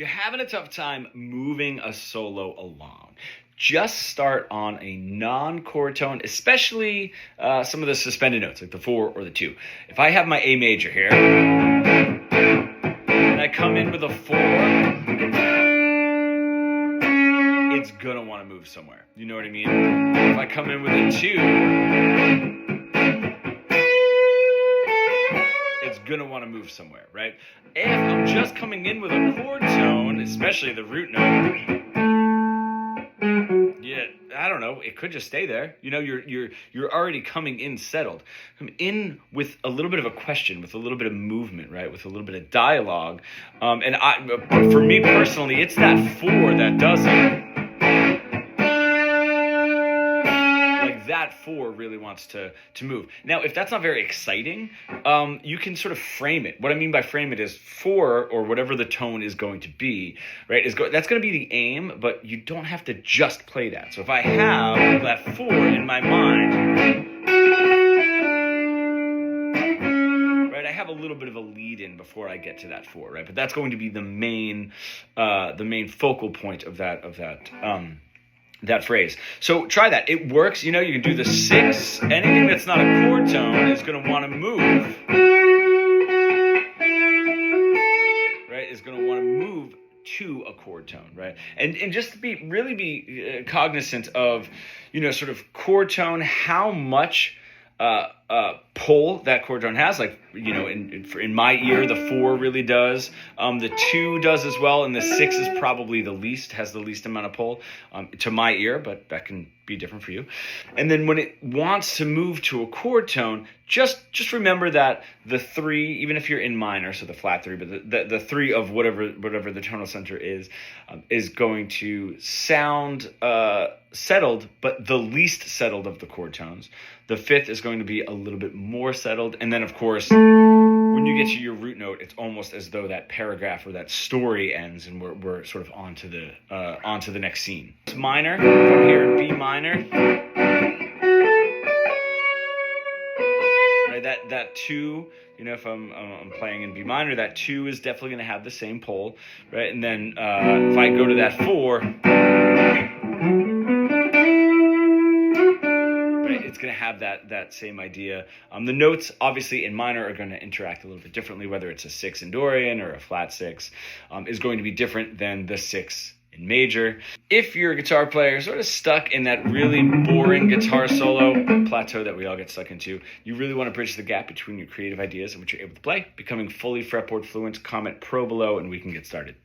You're having a tough time moving a solo along. Just start on a non-chord tone, especially some of the suspended notes, like the 4 or the 2. If I have my A major here, and I come in with a 4, it's gonna want to move somewhere. You know what I mean? If I come in with a 2, it's gonna want to move somewhere, right? If I'm just coming in with a chord tone, especially the root note, yeah, I don't know, it could just stay there. You know, you're already coming in settled. Come in with a little bit of a question, with a little bit of movement, right? With a little bit of dialogue. For me personally, it's that 4 that does it. That 4 really wants to move. Now, if that's not very exciting, you can sort of frame it. What I mean by frame it is 4, or whatever the tone is going to be, right? That's going to be the aim, but you don't have to just play that. So if I have that 4 in my mind, right, I have a little bit of a lead in before I get to that 4, right? But that's going to be the main focal point of that phrase. So try that. It works. You know, you can do the 6. Anything that's not a chord tone is going to want to move. Right? Is going to want to move to a chord tone, right? And just to be cognizant of, you know, sort of chord tone, how much pull that chord tone has. Like, you know, in my ear, the 4 really does. The 2 does as well, and the 6 is probably has the least amount of pull to my ear, but that can be different for you. And then when it wants to move to a chord tone, just remember that the 3, even if you're in minor, so the flat 3, but the 3 of whatever the tonal center is going to sound settled, but the least settled of the chord tones. The 5th is going to be a little bit more settled, and then of course, when you get to your root note, it's almost as though that paragraph or that story ends, and we're sort of onto the next scene. It's minor. From here in B minor, right? That 2. You know, if I'm playing in B minor, that 2 is definitely going to have the same pull, right? And then if I go to that 4. It's going to have that same idea. The notes, obviously, in minor are going to interact a little bit differently, whether it's a 6 in Dorian or a flat 6 is going to be different than the 6 in major. If you're a guitar player sort of stuck in that really boring guitar solo plateau that we all get stuck into, you really want to bridge the gap between your creative ideas and what you're able to play. Becoming fully fretboard fluent, comment pro below, and we can get started.